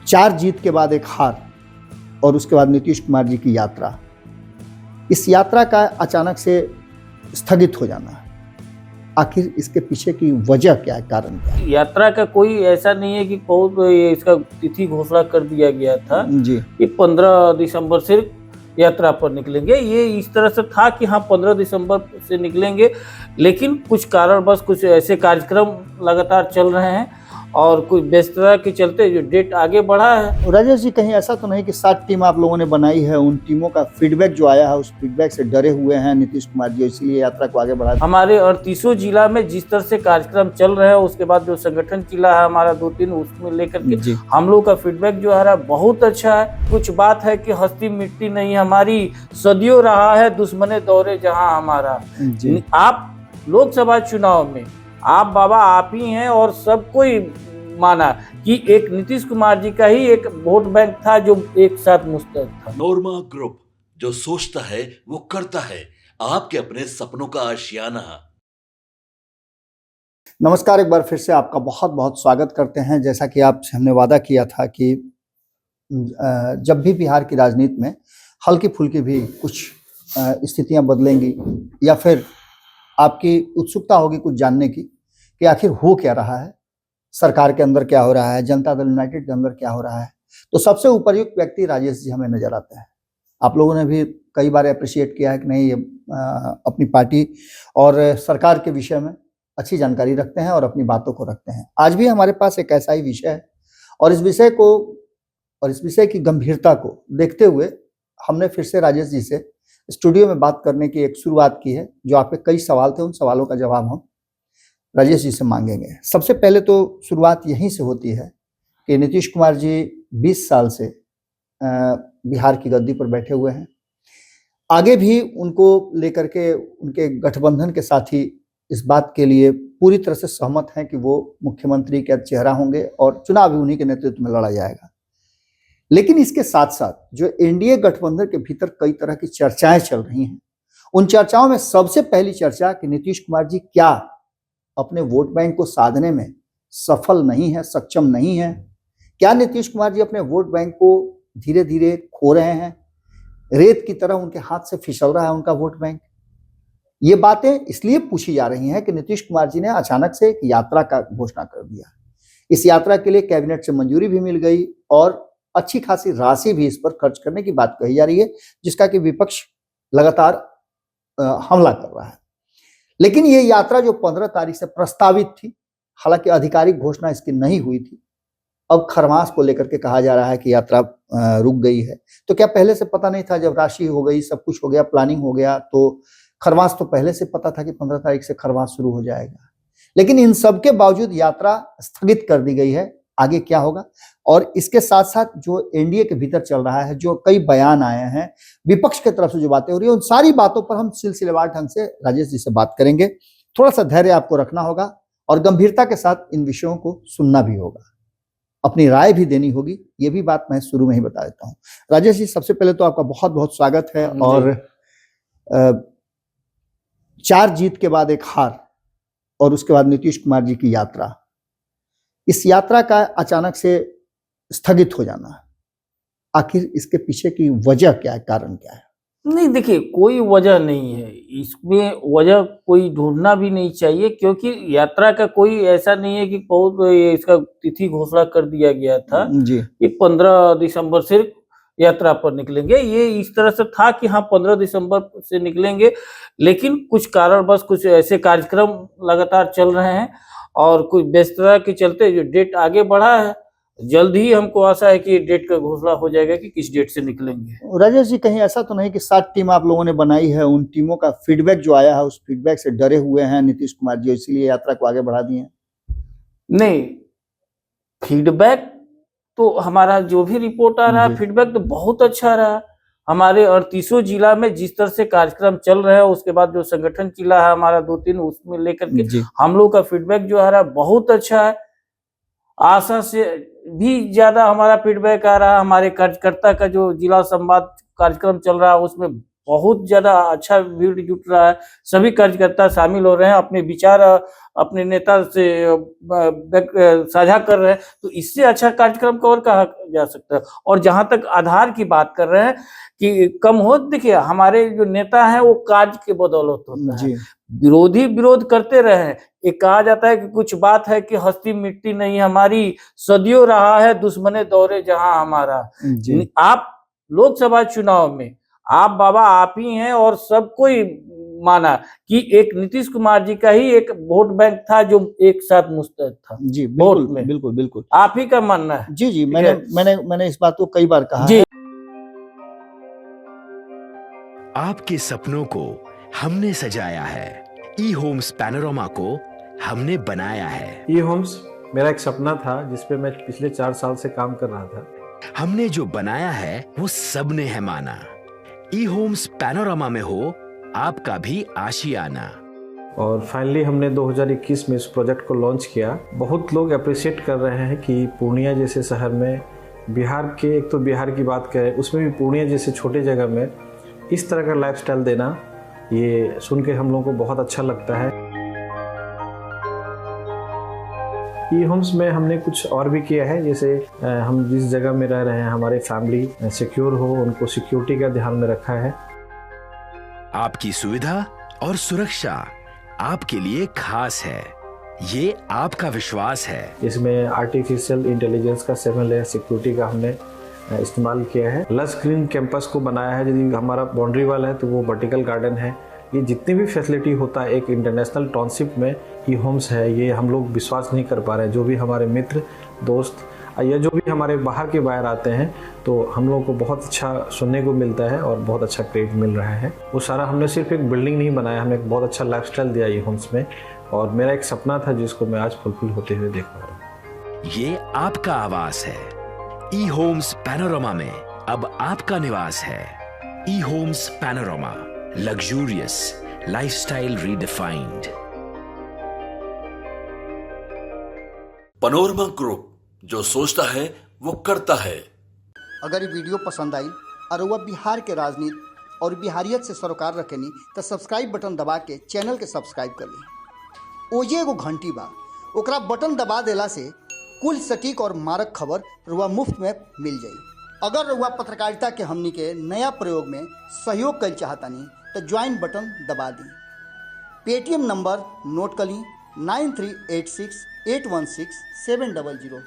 4 जीत के बाद एक हार और उसके बाद नीतीश कुमार जी की यात्रा, इस यात्रा का अचानक से स्थगित हो जाना, आखिर इसके पीछे की वजह क्या है, कारण क्या है? यात्रा का कोई ऐसा नहीं है कि बहुत इसका तिथि घोषणा कर दिया गया था जी, कि 15 दिसंबर से यात्रा पर निकलेंगे। ये इस तरह से था कि हाँ 15 दिसंबर से निकलेंगे, लेकिन कुछ कारणवश कुछ ऐसे कार्यक्रम लगातार चल रहे हैं और कुछ व्यस्तता के चलते जो डेट आगे बढ़ा है। राजेश जी, कहीं ऐसा तो नहीं कि 7 टीम आप लोगों ने बनाई है, उन टीमों का फीडबैक जो आया है उस फीडबैक से डरे हुए हैं नीतीश कुमार जी, इसीलिए यात्रा को आगे बढ़ा? हमारे 38 जिला में जिस तरह से कार्यक्रम चल रहे हैं, उसके बाद जो संगठन जिला है हमारा 2-3, उसमें लेकर के जी, हम लोग का फीडबैक जो आ रहा है बहुत अच्छा है। कुछ बात है कि हस्ती मिट्टी नहीं हमारी, सदियों रहा है दुश्मने दौरे जहां हमारा। जी, आप लोकसभा चुनाव में आप बाबा आप ही हैं और सब कोई माना कि एक नीतीश कुमार जी का ही एक वोट बैंक था जो एक साथ मुस्तैद था। नोरमा ग्रुप, जो सोचता है वो करता है। आपके अपने सपनों का आशियाना। नमस्कार, एक बार फिर से आपका बहुत बहुत स्वागत करते हैं। जैसा कि आपसे हमने वादा किया था कि जब भी बिहार की राजनीति में हल्की फुल्की भी कुछ स्थितियां बदलेंगी या फिर आपकी उत्सुकता होगी कुछ जानने की कि आखिर हो क्या रहा है, सरकार के अंदर क्या हो रहा है, जनता दल यूनाइटेड के अंदर क्या हो रहा है, तो सबसे उपयुक्त व्यक्ति राजेश जी हमें नजर आते हैं। आप लोगों ने भी कई बार अप्रिशिएट किया है कि नहीं, ये अपनी पार्टी और सरकार के विषय में अच्छी जानकारी रखते हैं और अपनी बातों को रखते हैं। आज भी हमारे पास एक ऐसा ही विषय है और इस विषय की गंभीरता को देखते हुए हमने फिर से राजेश जी से स्टूडियो में बात करने की एक शुरुआत की है। जो आपके कई सवाल थे, उन सवालों का जवाब हम राजेश जी से मांगेंगे। सबसे पहले तो शुरुआत यहीं से होती है कि नीतीश कुमार जी 20 साल से बिहार की गद्दी पर बैठे हुए हैं। आगे भी उनको लेकर के उनके गठबंधन के साथी इस बात के लिए पूरी तरह से सहमत हैं कि वो मुख्यमंत्री का चेहरा होंगे और चुनाव भी उन्हीं के नेतृत्व में लड़ा जाएगा। लेकिन इसके साथ साथ जो एनडीए गठबंधन के भीतर कई तरह की चर्चाएं चल रही हैं, उन चर्चाओं में सबसे पहली चर्चा कि नीतीश कुमार जी क्या अपने वोट बैंक को साधने में सफल नहीं है, सक्षम नहीं है? क्या नीतीश कुमार जी अपने वोट बैंक को धीरे धीरे खो रहे हैं? रेत की तरह उनके हाथ से फिसल रहा है उनका वोट बैंक? ये बातें इसलिए पूछी जा रही हैं कि नीतीश कुमार जी ने अचानक से एक यात्रा का घोषणा कर दिया। इस यात्रा के लिए कैबिनेट से मंजूरी भी मिल गई और अच्छी खासी राशि भी इस पर खर्च करने की बात कही जा रही है, जिसका कि विपक्ष लगातार हमला कर रहा है। लेकिन ये यात्रा जो 15 तारीख से प्रस्तावित थी, हालांकि आधिकारिक घोषणा इसकी नहीं हुई थी, अब खरमास को लेकर के कहा जा रहा है कि यात्रा रुक गई है। तो क्या पहले से पता नहीं था? जब राशि हो गई, सब कुछ हो गया, प्लानिंग हो गया, तो खरमास तो पहले से पता था कि 15 तारीख से खरमास शुरू हो जाएगा। लेकिन इन सब के बावजूद यात्रा स्थगित कर दी गई है। आगे क्या होगा? और इसके साथ साथ जो एनडीए के भीतर चल रहा है, जो कई बयान आए हैं, विपक्ष की तरफ से जो बातें हो रही है, उन सारी बातों पर हम सिलसिलेवार ढंग से राजेश जी से बात करेंगे। थोड़ा सा धैर्य आपको रखना होगा और गंभीरता के साथ इन विषयों को सुनना भी होगा, अपनी राय भी देनी होगी। ये भी बात मैं शुरू में ही बता देता हूँ। राजेश जी, सबसे पहले तो आपका बहुत बहुत स्वागत है। और 4 जीत के बाद एक हार और उसके बाद नीतीश कुमार जी की यात्रा, इस यात्रा का अचानक से स्थगित हो जाना, आखिर इसके पीछे की वजह क्या है, कारण क्या है? नहीं, देखिए कोई वजह नहीं है इसमें, वजह कोई ढूंढना भी नहीं चाहिए, क्योंकि यात्रा का कोई ऐसा नहीं है कि बहुत इसका तिथि घोषणा कर दिया गया था जी, कि 15 दिसंबर से यात्रा पर निकलेंगे। ये इस तरह से था कि हाँ 15 दिसंबर से निकलेंगे, लेकिन कुछ कारणवश कुछ ऐसे कार्यक्रम लगातार चल रहे हैं और कुछ व्यस्तता के चलते जो डेट आगे बढ़ा है। जल्द ही हमको आशा है कि डेट का घोषणा हो जाएगा कि किस डेट से निकलेंगे। राजेश जी, कहीं ऐसा तो नहीं कि 7 टीम आप लोगों ने बनाई है, उन टीमों का फीडबैक जो आया है उस फीडबैक से डरे हुए हैं नीतीश कुमार जी, इसीलिए यात्रा को आगे बढ़ा दिए? नहीं, फीडबैक तो हमारा जो भी रिपोर्ट आ रहा है, फीडबैक तो बहुत अच्छा रहा। हमारे 38 जिला में जिस तरह से कार्यक्रम चल रहे हैं, उसके बाद जो संगठन जिला है हमारा 2-3, उसमें लेकर के हम लोग का फीडबैक जो आ रहा है बहुत अच्छा है। आशा से भी ज्यादा हमारा फीडबैक आ रहा है। हमारे कार्यकर्ता का जो जिला संवाद कार्यक्रम चल रहा है, उसमें बहुत ज्यादा अच्छा भीड़ जुट रहा है, सभी कार्यकर्ता शामिल हो रहे हैं, अपने विचार अपने नेता से साझा कर रहे हैं, तो इससे अच्छा कार्यक्रम को और कहा जा सकता है। और जहां तक आधार की बात कर रहे हैं कि कम हो, देखिए हमारे जो नेता हैं वो कार्य के बदौलत होता है, विरोधी विरोध करते रहे। एक कहा जाता है कि कुछ बात है कि हस्ती मिट्टी नहीं हमारी, सदियों रहा है दुश्मने दौरे जहां हमारा। आप लोकसभा चुनाव में आप बाबा आप ही हैं, और सब कोई माना कि एक नीतीश कुमार जी का ही एक वोट बैंक था जो एक साथ मुस्तैद था जी, वोट बिल्कुल में। बिल्कुल बिल्कुल आप ही का मानना है? जी जी, मैंने इस बात को कई बार कहा जी। है। आपके सपनों को हमने सजाया है, ई होम्स पैनोरमा को हमने बनाया है। ई होम्स मेरा एक सपना था जिस पे मैं पिछले 4 साल से काम कर रहा था। हमने जो बनाया है वो सबने है माना। ई होम्स पैनोरमा में हो आपका भी आशियाना। और फाइनली हमने 2021 में इस प्रोजेक्ट को लॉन्च किया। बहुत लोग अप्रिशिएट कर रहे हैं कि पूर्णिया जैसे शहर में, बिहार के, एक तो बिहार की बात करें उसमें भी पूर्णिया जैसे छोटे जगह में इस तरह का लाइफस्टाइल देना, ये सुन के हम लोगों को बहुत अच्छा लगता है। ई होम्स में हमने कुछ और भी किया है, जैसे हम जिस जगह में रह रहे हैं हमारे फैमिली सिक्योर हो, उनको सिक्योरिटी का ध्यान में रखा है। आपकी सुविधा और सुरक्षा आपके लिए खास है, ये आपका विश्वास है। इसमें आर्टिफिशियल इंटेलिजेंस का 7 लेयर सिक्योरिटी का हमने इस्तेमाल किया है। लस ग्रीन कैंपस को बनाया है, यदि हमारा बाउंड्री वाल है तो वो वर्टिकल गार्डन है। ये जितनी भी फैसिलिटी होता है एक इंटरनेशनल टाउनशिप में ई होम्स है, ये हम लोग विश्वास नहीं कर पा रहे हैं। जो भी हमारे मित्र दोस्त या जो भी हमारे बाहर के बाहर आते हैं तो हम लोगों को बहुत अच्छा सुनने को मिलता है और बहुत अच्छा क्रेडिट मिल रहा है। वो सारा हमने सिर्फ एक बिल्डिंग नहीं बनाया, हमने एक बहुत अच्छा लाइफस्टाइल दिया ई होम्स में, और मेरा एक सपना था जिसको मैं आज फुलफिल होते हुए देख पा रहा हूँ। ये आपका आवास है। ई होम्स पैनोरमा में अब आपका निवास है। E homes panorama, luxurious lifestyle redefined. Panorama group, जो सोचता है वो करता है। अगर ये वीडियो पसंद आई और वह बिहार के राजनीति और बिहारियत से सरोकार रखेनी तो सब्सक्राइब बटन दबा के चैनल के सब्सक्राइब कर ली। ओजे एगो घंटी बा, ओकरा बटन दबा देला से कुल सटीक और मारक खबर रुआ मुफ्त में मिल जाई। अगर रुआ पत्रकारिता के हमनी के नया प्रयोग में सहयोग कर चाहतानी तो ज्वाइन बटन दबा दी। पेटीएम नंबर नोट कर ली 9386816700।